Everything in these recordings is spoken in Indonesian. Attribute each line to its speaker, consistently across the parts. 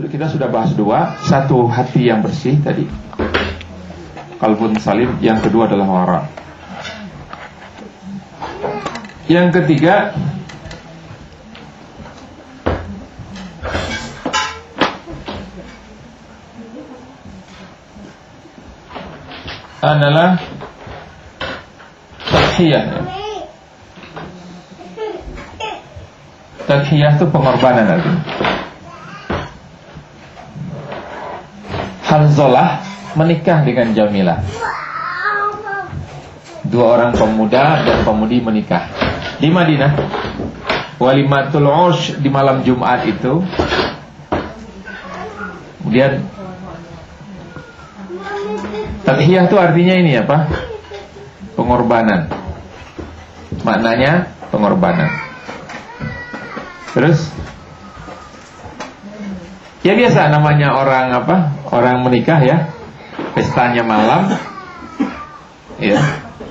Speaker 1: kita sudah bahas dua. Satu, hati yang bersih tadi, qalbun salim. Yang kedua adalah wara. Yang ketiga adalah tadhiyah. Tadhiyah itu pengorbanan lagi. Hanzalah menikah dengan Jamilah. Dua orang pemuda dan pemudi menikah di Madinah. Walimatul Ursh di malam Jumat itu. Kemudian tadhiyah itu artinya ini apa? Pengorbanan. Maknanya pengorbanan. Terus ya biasa namanya orang apa? Orang menikah ya. Pestanya malam. Ya.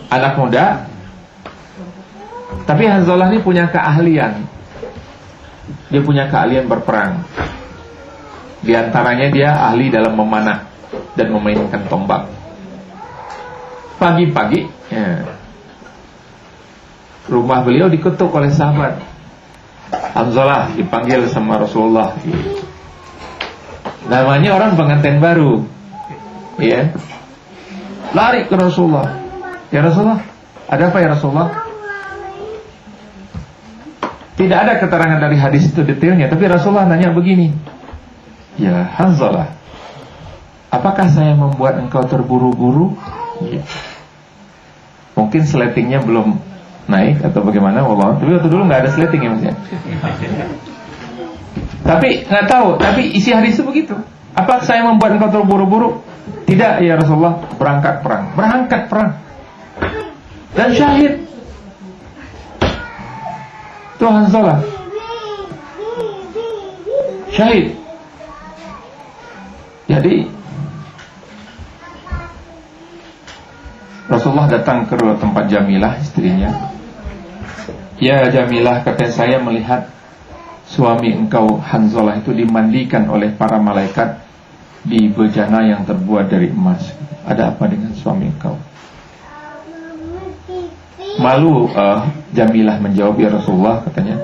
Speaker 1: Anak muda. Tapi Hanzalah ini punya keahlian. Dia punya keahlian berperang. Di antaranya dia ahli dalam memanah dan memainkan tombak. Pagi-pagi ya, rumah beliau diketuk oleh sahabat. Hanzalah dipanggil sama Rasulullah. Namanya orang pengantin baru. Ya. Lari ke Rasulullah. Ya Rasulullah, ada apa ya Rasulullah? Tidak ada keterangan dari hadis itu detailnya, tapi Rasulullah nanya begini. Ya Hanzalah, apakah saya membuat engkau terburu-buru? Ya. Mungkin sletingnya belum naik atau bagaimana, wallah. Tapi waktu dulu nggak ada sleting ya maksudnya. Tapi nggak tahu. Tapi isi hadis itu begitu. Apa saya membuat engkau terburu-buru? Tidak ya Rasulullah. Berangkat perang dan syahid. Itu Hanzalah syahid. Jadi Rasulullah datang ke tempat Jamilah, istrinya. Ya Jamilah, katanya, saya melihat suami engkau Hanzalah itu dimandikan oleh para malaikat di bejana yang terbuat dari emas. Ada apa dengan suami engkau? Malu Jamilah menjawab, ya Rasulullah, katanya,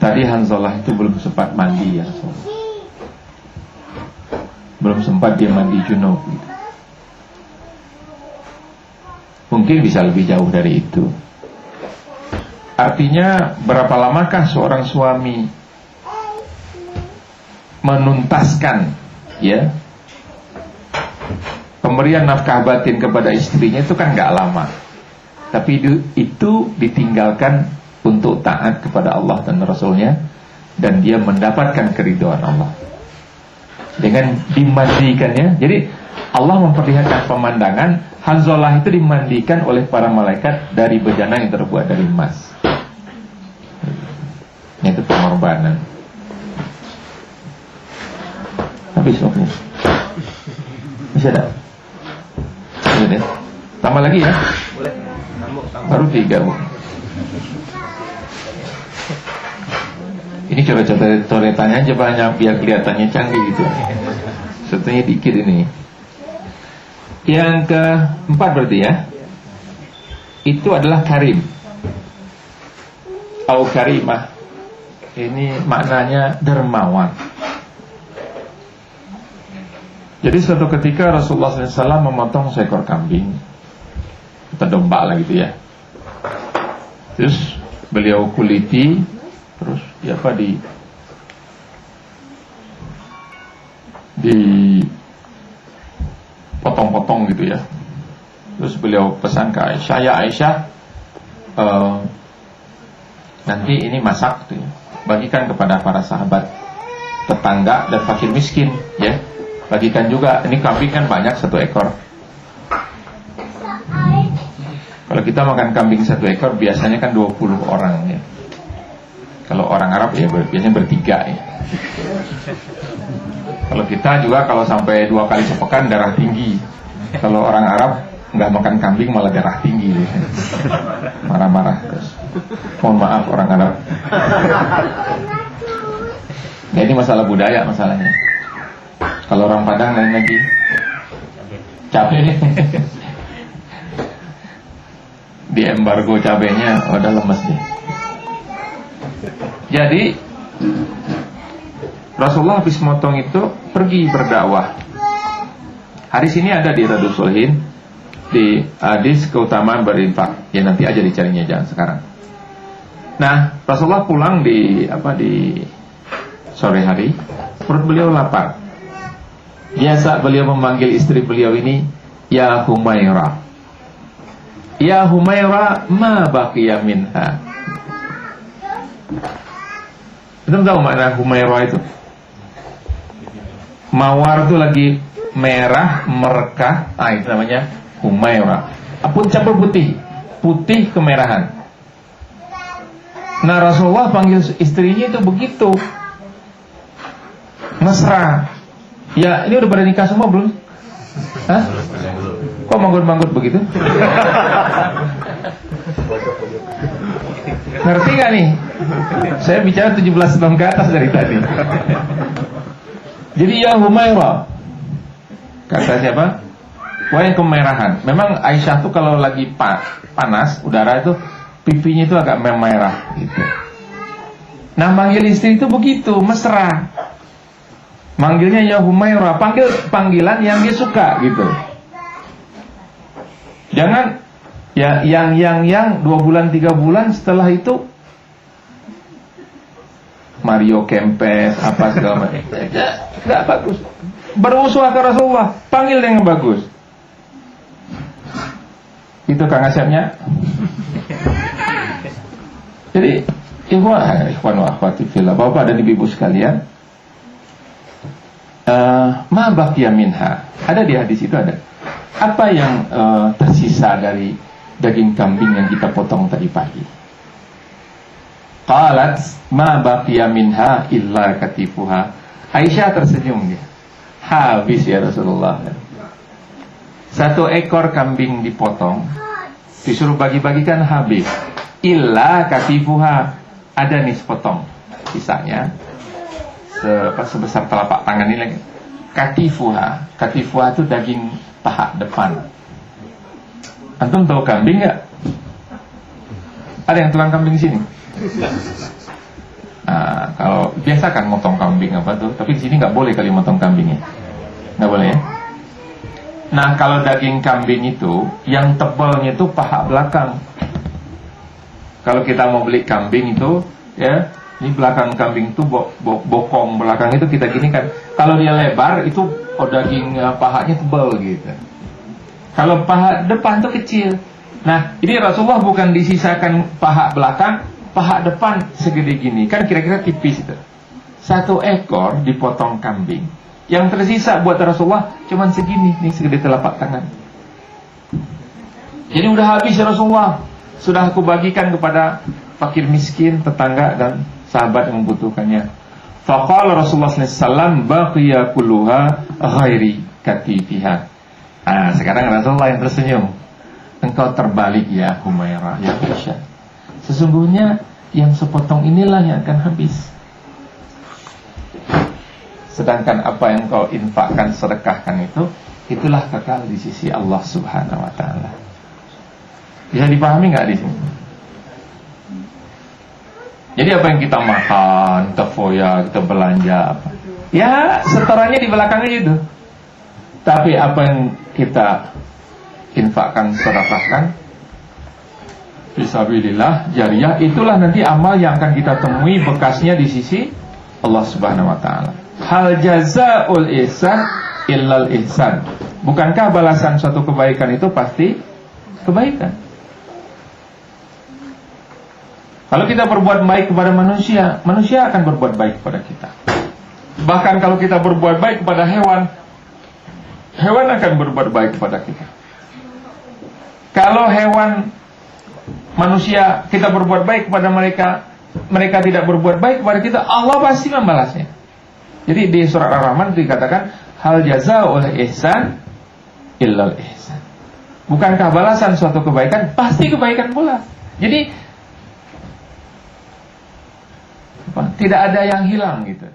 Speaker 1: tadi Hanzalah itu belum sempat mandi ya Rasulullah. Belum sempat dia mandi junub gitu. Mungkin bisa lebih jauh dari itu. Artinya berapa lamakah seorang suami menuntaskan ya pemberian nafkah batin kepada istrinya, itu kan gak lama. Tapi itu ditinggalkan untuk taat kepada Allah dan Rasulnya, dan dia mendapatkan keridhaan Allah dengan dimandikannya. Jadi Allah memperlihatkan pemandangan Hanzalah itu dimandikan oleh para malaikat dari bejana yang terbuat dari emas. Itu pengorbanan. Habis waktunya. Masih ada? Ini tambah lagi ya? Boleh. Baru 3 Bu. Ini coba coretannya aja banyak biar kelihatannya canggih gitu. Sebetulnya dikit ini. Yang keempat berarti ya, itu adalah karim atau karimah. Ini maknanya dermawan. Jadi suatu ketika Rasulullah SAW memotong seekor kambing atau domba lah gitu ya. Terus beliau kuliti, terus potong-potong gitu ya. Terus beliau pesan ke Aisyah, ya Aisyah, nanti ini masak gitu ya, bagikan kepada para sahabat, tetangga dan fakir miskin ya. Bagikan juga, ini kambing kan banyak 1 ekor. Kalau kita makan kambing 1 ekor biasanya kan 20 orang ya. Kalau orang Arab ya biasanya bertiga ya. Kalau kita juga kalau sampai 2 kali sepekan darah tinggi. Kalau orang Arab nggak makan kambing malah darah tinggi ya. Marah-marah terus. Mohon maaf orang Arab. Nah, ini masalah budaya masalahnya. Kalau orang Padang lain lagi. Cabai di embargo cabenya udah lemes nih. Jadi Rasulullah habis motong itu pergi berdakwah. Hadis ini ada di Radus Solihin, di hadis keutamaan berinfak. Ya nanti aja dicarinya, jangan sekarang. Nah, Rasulullah pulang di sore hari, perut beliau lapar. Biasa beliau memanggil istri beliau ini, ya Humaira. Ya Humaira, ma baqiya minha. Kita tahu makna Humaira itu? Mawar itu lagi merah, merekah, itu namanya Humaira. Apun campur putih, putih kemerahan. Nah, Rasulullah panggil istrinya itu begitu, mesra. Ya, ini udah pada nikah semua belum? Hah? Kok manggut-manggut begitu? Ngerti gak nih? Saya bicara 17 tahun ke atas dari tadi. Jadi ya Humaira, kata siapa? Wah, yang kemerahan. Memang Aisyah tuh kalau lagi panas udara itu pipinya itu agak merah gitu. Nah, manggil istri itu begitu, mesra. Manggilnya ya Humaira, panggilan yang dia suka gitu. Jangan ya yang 2 bulan 3 bulan setelah itu Mario Kempes apa segala macam. Enggak bagus. Berusaha ke Rasulullah, panggil yang bagus. Itu Kang Asyapnya. Jadi ikhwan wa akhwati fillah, Bapak dan Ibu sekalian, ma baqiya minha. Ada di hadis itu ada. Apa yang tersisa dari daging kambing yang kita potong tadi pagi? Qalat ma baqiya minha illa katifuha. Aisyah tersenyum dia. Habis ya Rasulullah. 1 ekor kambing dipotong, disuruh bagi-bagikan habis. Illa katifuha, ada nih sepotong. Sisanya sebesar telapak tangan ini lagi. Katifuha, katifuha itu daging paha depan. Antum tahu kambing nggak? Ada yang tukang kambing sini? Nah, kalau biasa kan motong kambing apa tuh, tapi di sini nggak boleh kali motong kambingnya, nggak boleh ya. Nah, kalau daging kambing itu yang tebalnya itu paha belakang. Kalau kita mau beli kambing itu, ya, ini belakang kambing itu bokong belakang itu kita gini kan. Kalau dia lebar itu daging pahanya tebal gitu. Kalau paha depan itu kecil. Nah, ini Rasulullah bukan disisakan paha belakang, paha depan segede gini, kan kira-kira tipis itu. 1 ekor dipotong kambing, yang tersisa buat Rasulullah cuman segini, nih segede telapak tangan. Jadi udah habis ya Rasulullah, sudah aku bagikan kepada fakir miskin, tetangga dan sahabat yang membutuhkannya. Faqala Rasulullah sallallahu alaihi wasallam baqiya kulluha ghairi katifiha. Nah, sekarang Rasulullah yang tersenyum. Engkau terbalik ya Humaira, ya Aisyah. Sesungguhnya yang sepotong inilah yang akan habis. Sedangkan apa yang kau infakkan, sedekahkan itulah kekal di sisi Allah Subhanahu wa taala. Bisa dipahami nggak di sini? Jadi apa yang kita makan, kita foya, kita belanja apa? Ya, setorannya di belakangnya itu. Tapi apa yang kita infakkan, sedekahkan, fisabilillah, jariyah, itulah nanti amal yang akan kita temui bekasnya di sisi Allah Subhanahu wa taala. Hal jazaa'ul ihsan illal ihsan. Bukankah balasan suatu kebaikan itu pasti kebaikan? Kalau kita berbuat baik kepada manusia, manusia akan berbuat baik kepada kita. Bahkan kalau kita berbuat baik kepada hewan, hewan akan berbuat baik kepada kita. Kalau hewan, manusia, kita berbuat baik kepada mereka, mereka tidak berbuat baik kepada kita, Allah pasti membalasnya. Jadi di surat Ar-Rahman dikatakan hal jazaa'ul ihsan illal ihsan. Bukankah balasan suatu kebaikan pasti kebaikan pula. Jadi tidak ada yang hilang gitu.